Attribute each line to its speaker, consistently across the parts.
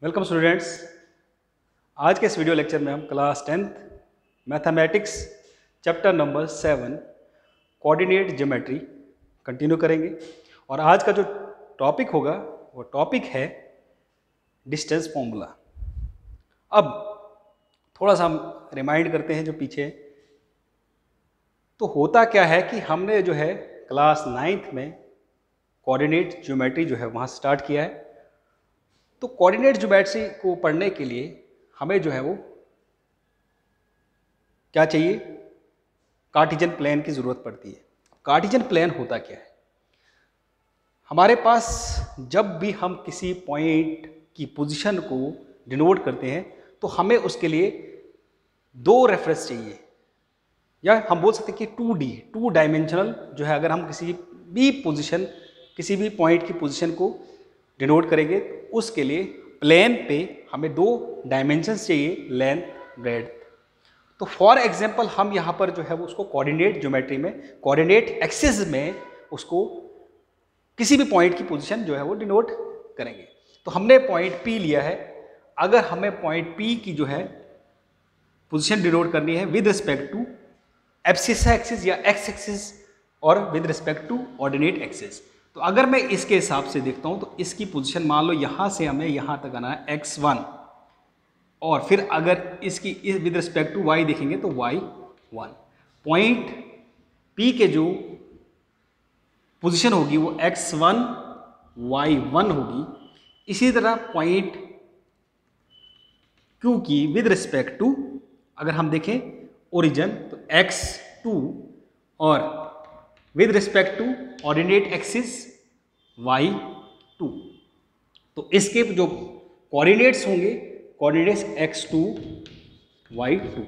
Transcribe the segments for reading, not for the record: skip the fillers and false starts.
Speaker 1: Welcome students. आज के इस वीडियो लेक्चर में हम class 10th mathematics chapter number 7 coordinate geometry continue करेंगे। और आज का जो टॉपिक होगा वो टॉपिक है डिस्टेंस फॉर्मूला। अब थोड़ा सा हम रिमाइंड करते हैं जो पीछे तो होता क्या है कि हमने जो है क्लास 9th में कोऑर्डिनेट ज्योमेट्री जो है वहाँ स्टार्ट किया है। तो कोऑर्डिनेट ज्योमेट्री को पढ़ने के लिए हमें जो है वो क्या चाहिए, कार्टेशियन प्लेन की ज़रूरत पड़ती है। कार्टेशियन प्लेन होता क्या है, हमारे पास जब भी हम किसी पॉइंट की पोजीशन को डिनोट करते हैं तो हमें उसके लिए दो रेफरेंस चाहिए, या हम बोल सकते हैं कि 2 डायमेंशनल जो है। अगर हम किसी भी पॉइंट की पोजीशन को डिनोट करेंगे तो उसके लिए प्लेन पे हमें 2 डायमेंशंस चाहिए, लेंथ ब्रेड्थ। तो फॉर एग्जांपल हम यहाँ पर जो है वो उसको कोऑर्डिनेट ज्योमेट्री में कोऑर्डिनेट एक्सिस में उसको किसी भी पॉइंट की पोजीशन जो है वो डिनोट करेंगे। तो हमने पॉइंट P लिया है। अगर हमें पॉइंट P की जो है पोजीशन डिनोट करनी है with respect to abscissa axis या एक्स एक्सिस और with respect to ordinate axis, तो अगर मैं इसके हिसाब से देखता हूं तो इसकी पोजीशन मान लो यहां से हमें यहां तक आना है x1, और फिर अगर इसकी विद रिस्पेक्ट टू y देखेंगे तो y1। पॉइंट P के जो पोजीशन होगी वो x1 y1 होगी। इसी तरह पॉइंट Q की विद रिस्पेक्ट टू अगर हम देखें ओरिजिन तो x2, और with respect to ordinate axis y2। तो इसके जो कोऑर्डिनेट्स होंगे कोऑर्डिनेट्स x2 y2।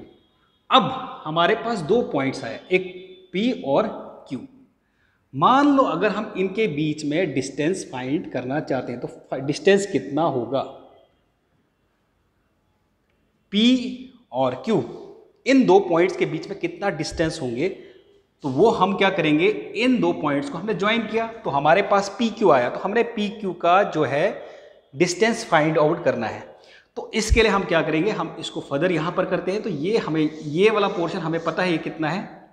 Speaker 1: अब हमारे पास 2 पॉइंट्स आए, एक P और Q। मान लो अगर हम इनके बीच में डिस्टेंस फाइंड करना चाहते हैं तो डिस्टेंस कितना होगा, P और Q इन 2 पॉइंट्स के बीच में कितना डिस्टेंस होंगे, तो वो हम क्या करेंगे, इन 2 पॉइंट्स को हमने ज्वाइन किया तो हमारे पास PQ आया। तो हमने PQ का जो है डिस्टेंस फाइंड आउट करना है। तो इसके लिए हम क्या करेंगे, हम इसको फर्दर यहां पर करते हैं। तो ये वाला पोर्शन हमें पता है ये कितना है,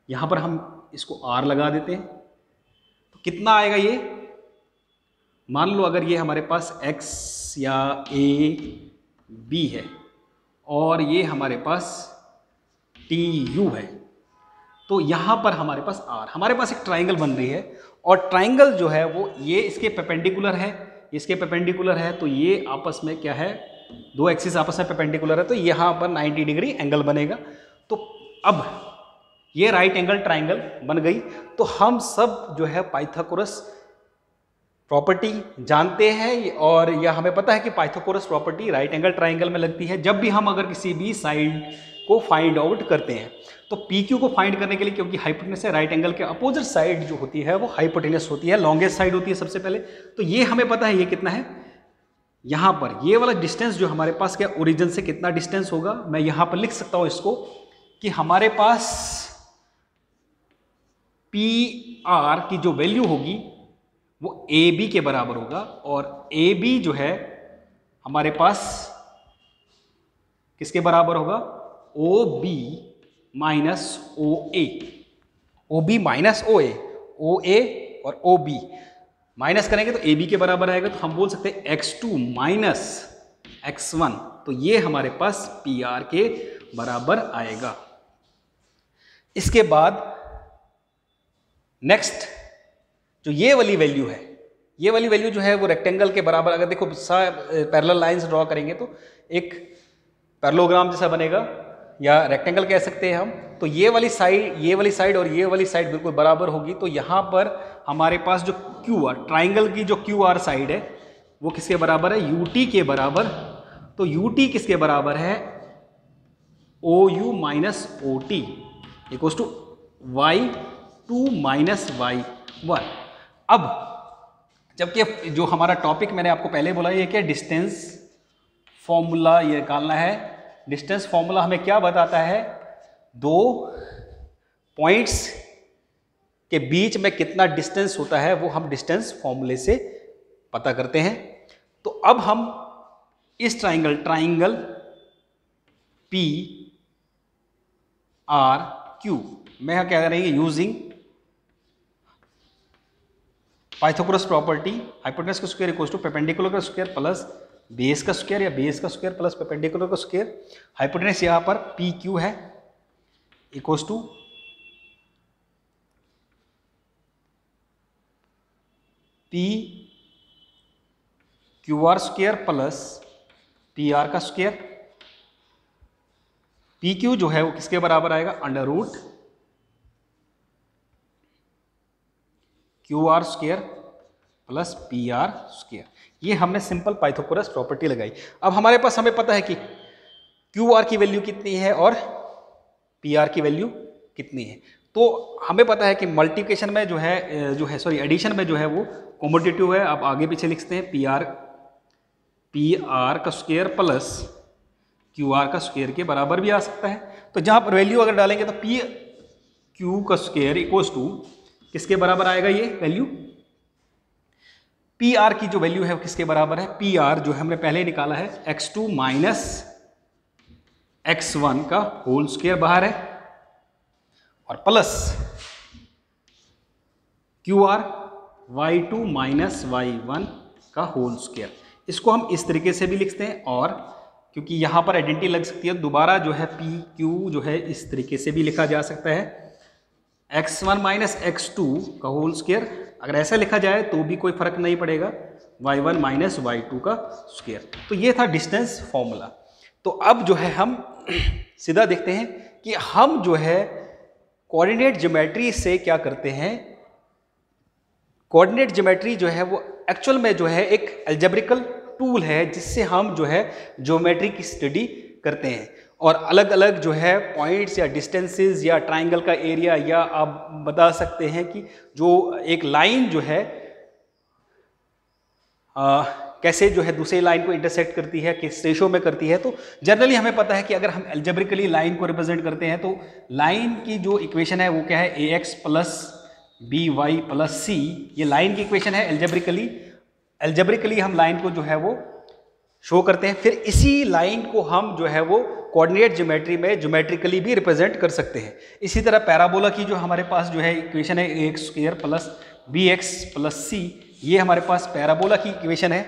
Speaker 1: यहां पर हम इसको R लगा देते हैं। तो कितना आएगा ये, मान लो अगर ये हमारे पास X या A B है और ये हमारे पास TU है, तो यहाँ पर हमारे पास R, हमारे पास एक ट्राइंगल बन रही है। और ट्राइंगल जो है वो ये इसके परपेंडिकुलर है, इसके परपेंडिकुलर है। तो ये आपस में क्या है, 2 एक्सिस आपस में परपेंडिकुलर है, तो यहाँ पर 90 डिग्री एंगल बनेगा। तो अब ये राइट एंगल ट्राइंगल बन गई। तो हम सब जो है पाइथागोरस प्रॉपर्टी जानते हैं, और यह हमें पता है कि Pythagoras property right angle triangle में लगती है जब भी हम अगर किसी भी साइड को फाइंड आउट करते हैं। तो PQ को फाइंड करने के लिए, क्योंकि हाइपोटेनस है, राइट एंगल के अपोजिट साइड जो होती है वो हाइपोटेनस होती है, लॉन्गेस्ट साइड होती है सबसे पहले। तो ये हमें पता है ये कितना है, यहाँ पर ये वाला डिस्टेंस जो हमारे पास क्या ओरिजिन से कितना डिस्टेंस होगा, मैं यहाँ पर लिख सकता हूँ इसको कि हमारे पास PR की जो वैल्यू होगी वो AB के बराबर होगा। और AB जो है हमारे पास किसके बराबर होगा, OB minus OA, OB minus OA, OA और OB माइनस करेंगे तो AB के बराबर आएगा। तो हम बोल सकते हैं X2 माइनस X1, तो ये हमारे पास PR के बराबर आएगा। इसके बाद नेक्स्ट जो ये वाली वैल्यू है, ये वाली वैल्यू जो है वो रेक्टेंगल के बराबर, अगर देखो पैरेलल लाइंस ड्रॉ करेंगे तो एक पैरेललोग्राम जैसा बनेगा, या रेक्टेंगल कह सकते हैं हम। तो ये वाली साइड और ये वाली साइड बिल्कुल बराबर होगी। तो यहाँ पर हमारे पास जो QR ट्राइंगल की जो QR साइड है वो किसके बराबर है, UT के बराबर। तो UT किसके बराबर है, OU minus OT equals to Y2 minus Y1। अब जबकि जो हमारा टॉपिक मैंने आपको पहले बोला ये क्या, डिस्टेंस फॉर्मूला ये निकालना है। डिस्टेंस फॉर्मूला हमें क्या बताता है, 2 पॉइंट्स के बीच में कितना डिस्टेंस होता है वो हम डिस्टेंस फॉर्मूले से पता करते हैं। तो अब हम इस ट्राइंगल पी आर क्यू में क्या करेंगे, यूजिंग पाइथागोरस प्रॉपर्टी, हाइपोटेनस का स्क्वायर इक्वल्स टू परपेंडिकुलर का स्क्वायर प्लस बेस का स्क्वायर या बेस का स्क्वायर प्लस परपेंडिकुलर का स्क्वायर। हाइपोटेनस यहाँ पर पी क्यू है equals to P Q R square plus P R का स्क्वायर। पी क्यू जो है वो किसके बराबर आएगा, under root Q R square plus P R square. ये हमने सिंपल पाइथागोरस प्रॉपर्टी लगाई। अब हमारे पास हमें पता है कि क्यू आर की वैल्यू कितनी है और पी आर की वैल्यू कितनी है। तो हमें पता है कि मल्टीप्लिकेशन में जो है सॉरी एडिशन में जो है वो कॉम्पिटिटिव है। आप आगे पीछे लिखते हैं पी आर का स्क्वायर प्लस क्यू आर का स्क्वायर के बराबर भी आ सकता है। तो जहाँ पर वैल्यू अगर डालेंगे तो पी क्यू का स्क्वायर इक्वल्स टू किसके बराबर आएगा, ये वैल्यू पी आर की जो वैल्यू है वो किसके बराबर है, पी आर जो हमने पहले निकाला है x2 माइनस x1 का होल स्क्वायर बाहर है और plus Q R y2 minus y1 का होल स्क्वायर। इसको हम इस तरीके से भी लिखते हैं और क्योंकि यहाँ पर आइडेंटिटी लग सकती है दोबारा जो है पी क्यू जो है इस तरीके से भी लिखा जा सकता है x1 माइनस x2 का होल स्क्वायर। अगर ऐसा लिखा जाए तो भी कोई फर्क नहीं पड़ेगा, y1 माइनस y2 का स्क्वायर। तो ये था डिस्टेंस फॉर्मूला। तो अब जो है हम सीधा देखते हैं कि हम जो है कोऑर्डिनेट ज्योमेट्री से क्या करते हैं। कोऑर्डिनेट ज्योमेट्री जो है वो एक्चुअल में जो है एक अलजेब्रिकल टूल है जिससे हम जो है ज्योमेट्री की स्टडी करते हैं और अलग अलग जो है पॉइंट्स या डिस्टेंसेस या ट्राइंगल का एरिया या आप बता सकते हैं कि जो एक लाइन जो है कैसे जो है दूसरी लाइन को इंटरसेक्ट करती है, किस रेशो में करती है। तो जनरली हमें पता है कि अगर हम अलजेब्रिकली लाइन को रिप्रेजेंट करते हैं तो लाइन की जो इक्वेशन है वो क्या है, A X plus B Y plus C. ये लाइन की इक्वेशन है। एल्जेब्रिकली हम लाइन को जो है वो शो करते हैं। फिर इसी लाइन को हम जो है वो कोऑर्डिनेट ज्योमेट्री में ज्योमेट्रिकली भी रिप्रेजेंट कर सकते हैं। इसी तरह पैराबोला की जो हमारे पास जो है इक्वेशन है A X square plus B X plus C, ये हमारे पास पैराबोला की इक्वेशन है।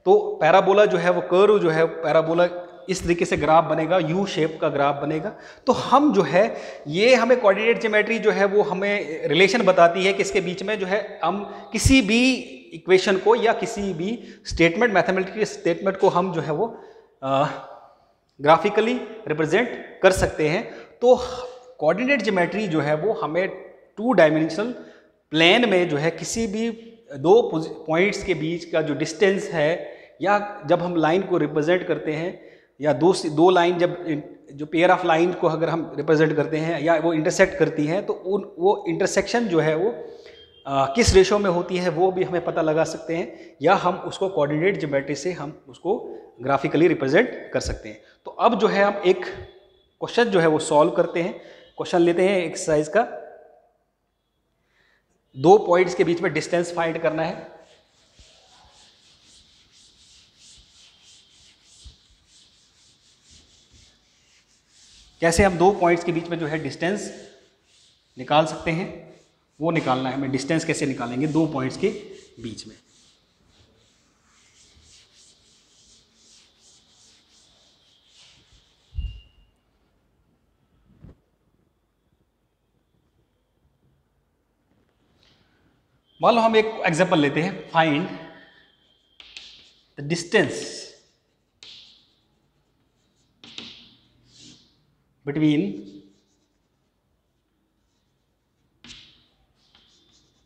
Speaker 1: तो पैराबोला जो है वो कर्व जो है पैराबोला इस तरीके से ग्राफ बनेगा, यू शेप का ग्राफ बनेगा। तो हम जो है ये हमें कोऑर्डिनेट ज्योमेट्री जो है वो हमें रिलेशन बताती है कि इसके बीच में जो है हम किसी भी इक्वेशन को या किसी भी स्टेटमेंट, मैथमेटिकल स्टेटमेंट को हम जो है वो ग्राफिकली रिप्रेजेंट कर सकते हैं। तो कोऑर्डिनेट ज्योमेट्री जो है वो हमें 2 डायमेंशनल प्लेन में जो है किसी भी 2 पॉइंट्स के बीच का जो डिस्टेंस है या जब हम लाइन को रिप्रेजेंट करते हैं या दो लाइन जब जो पेयर ऑफ लाइन को अगर हम रिप्रेजेंट करते हैं या वो इंटरसेक्ट करती हैं तो वो इंटरसेक्शन जो है वो किस रेशो में होती है वो भी हमें पता लगा सकते हैं या हम उसको कोऑर्डिनेट ज्योमेट्री से हम उसको ग्राफिकली रिप्रेजेंट कर सकते हैं। तो अब जो है हम एक क्वेश्चन जो है वो सॉल्व करते हैं। क्वेश्चन लेते हैं एक्सरसाइज का, 2 पॉइंट्स के बीच में डिस्टेंस फाइंड करना है। कैसे हम 2 पॉइंट्स के बीच में जो है डिस्टेंस निकाल सकते हैं वो निकालना है हमें। डिस्टेंस कैसे निकालेंगे 2 पॉइंट्स के बीच में। मान लो हम एक एग्जांपल लेते हैं, find the distance between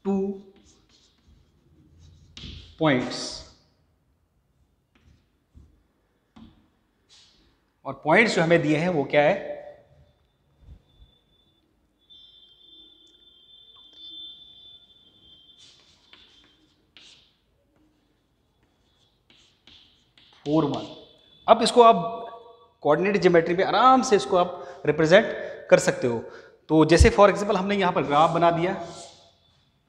Speaker 1: 2 points. और पॉइंट्स जो हमें दिए हैं वो क्या है, फोर 1। अब इसको आप कोऑर्डिनेट ज्योमेट्री पे आराम से इसको आप रिप्रेजेंट कर सकते हो। तो जैसे फॉर एग्जांपल हमने यहाँ पर ग्राफ बना दिया,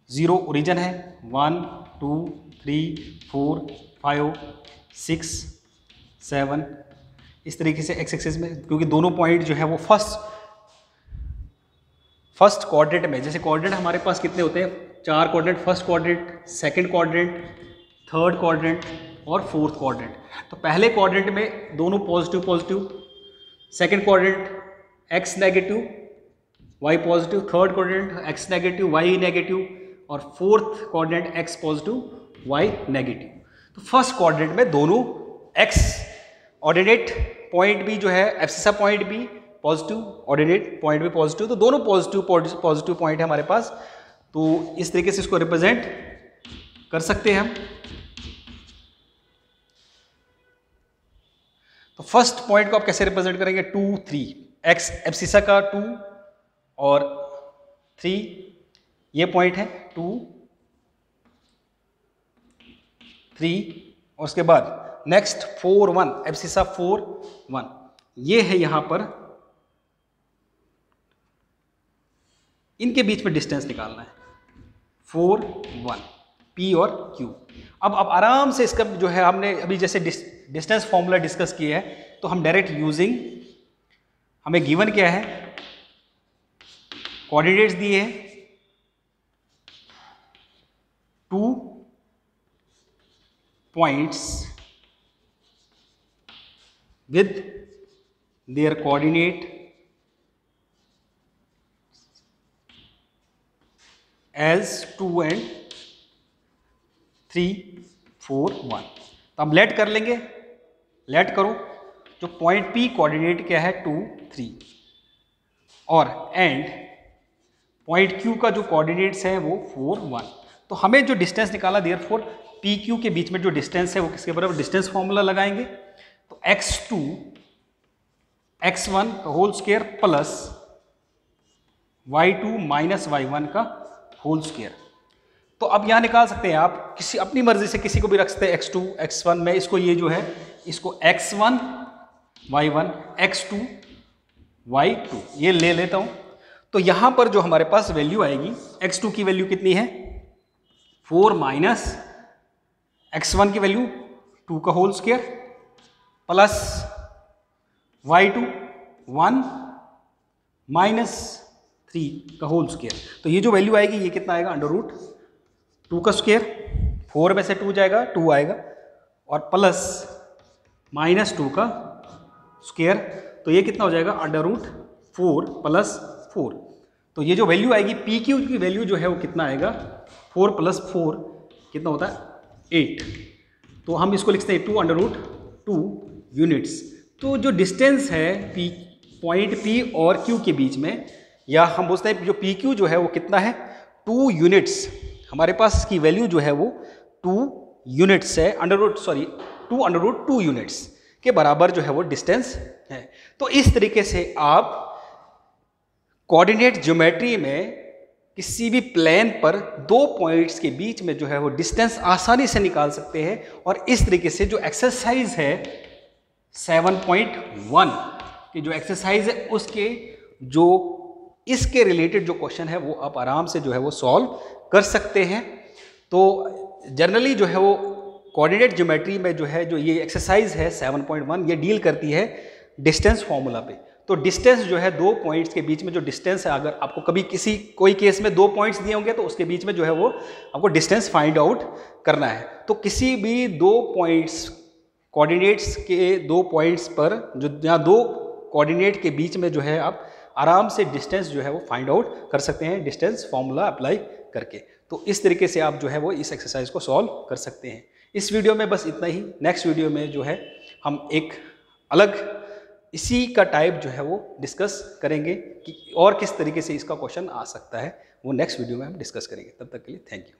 Speaker 1: 0 ओरिजिन है, 1 2 3 4 5 6 7, इस तरीके से एक्स एक्सिस में, क्योंकि दोनों पॉइंट जो है वो फर्स्ट क्वाड्रेंट में, जैसे क्वाड्रेंट हमारे पास कितने होते हैं, 4 quadrant, first quadrant, second quadrant, third quadrant और फोर्थ क्वाड्रेंट। तो पहले क्वाड्रेंट में दोनों positive positive, second quadrant X negative Y positive, third quadrant X negative Y negative और fourth quadrant X positive Y negative. तो फर्स्ट क्वाड्रेंट में दोनों X ordinate point भी जो है, एब्सिसा पॉइंट भी पॉजिटिव, ऑर्डिनेट पॉइंट भी पॉजिटिव, तो दोनों पॉजिटिव पॉइंट है हमारे पास। तो इस तरीके से इसको रिप्रेजेंट कर सकते हैं हम। तो फर्स्ट पॉइंट को आप कैसे रिप्रेजेंट करेंगे, 2 3, एक्स एब्सिसा का 2 और 3 ये पॉइंट है, 2 3 और उसके बाद नेक्स्ट 4 1, एब्सिसा 4 1, ये है यहां पर, इनके बीच में डिस्टेंस निकालना है 4 1, P और Q। अब आराम से इसका जो है, हमने अभी जैसे डिस्टेंस फॉर्मूला डिस्कस किया है, तो हम डायरेक्ट यूजिंग, हमें गिवन क्या है, कोऑर्डिनेट्स दिए हैं 2 points with their coordinate as 2 and 3 4 1। तो हम लेट कर लेंगे, लेट करो, जो पॉइंट P कोऑर्डिनेट क्या है 2 3 और एंड पॉइंट Q का जो कोऑर्डिनेट्स है वो 4 1। तो हमें जो डिस्टेंस निकाला, देयरफॉर PQ के बीच में जो डिस्टेंस है वो किसके बराबर, डिस्टेंस फॉर्मूला लगाएंगे, तो x2 x1 का whole square plus y2 minus y1 का होल स्क्वायर। तो अब यहां निकाल सकते हैं आप, किसी अपनी मर्जी से किसी को भी रख सकते हैं x2 x1 में, इसको ये जो है इसको x1 y1 x2 y2 ये ले लेता हूं। तो यहां पर जो हमारे पास वैल्यू आएगी, x2 की वैल्यू कितनी है 4 माइनस x1 की वैल्यू 2 का whole square plus y2 1 minus 3 का होल स्क्वायर। तो ये जो वैल्यू आएगी ये कितना आएगा, अंडर रूट 2 का स्क्वायर, 4 में से 2 जाएगा 2 आएगा और प्लस माइनस 2 का स्क्वायर, तो ये कितना हो जाएगा, अंडर रूट 4 प्लस 4। तो ये जो वैल्यू आएगी PQ की वैल्यू जो है वो कितना आएगा, 4 प्लस 4 कितना होता है 8। तो हम इसको लिखते हैं 2 अंडर रूट 2 यूनिट्स। तो जो डिस्टेंस है पॉइंट P और Q के बीच में, या हम बोलते हैं जो PQ जो है वो कितना है 2 यूनिट्स, हमारे पास इसकी वैल्यू जो है वो 2 यूनिट्स है, 2 अंडर रूट 2 यूनिट्स के बराबर जो है वो डिस्टेंस है। तो इस तरीके से आप कोऑर्डिनेट ज्योमेट्री में किसी भी प्लेन पर 2 पॉइंट्स के बीच में जो है वो डिस्टेंस आसानी से निकाल सकते हैं। और इस तरीके से जो एक्सरसाइज है 7.1 की जो एक्सरसाइज है उसके जो इसके रिलेटेड जो क्वेश्चन है वो आप आराम से जो है वो सॉल्व कर सकते हैं। तो जनरली जो है वो कोऑर्डिनेट ज्योमेट्री में जो है जो ये एक्सरसाइज है 7.1 ये डील करती है डिस्टेंस फॉर्मूला पे। तो डिस्टेंस जो है 2 पॉइंट्स के बीच में जो डिस्टेंस है, अगर आपको कभी कोई केस में 2 पॉइंट्स दिए होंगे तो उसके बीच में जो है वो आपको डिस्टेंस फाइंड आउट करना है। तो किसी भी 2 पॉइंट्स कोऑर्डिनेट्स के 2 पॉइंट्स पर जो यहाँ 2 कोऑर्डिनेट के बीच में जो है आप आराम से डिस्टेंस जो है वो फाइंड आउट कर सकते हैं डिस्टेंस फॉर्मूला अप्लाई करके। तो इस तरीके से आप जो है वो इस एक्सरसाइज को सॉल्व कर सकते हैं। इस वीडियो में बस इतना ही। नेक्स्ट वीडियो में जो है हम एक अलग इसी का टाइप जो है वो डिस्कस करेंगे कि और किस तरीके से इसका क्वेश्चन आ सकता है, वो नेक्स्ट वीडियो में हम डिस्कस करेंगे। तब तक के लिए थैंक यू।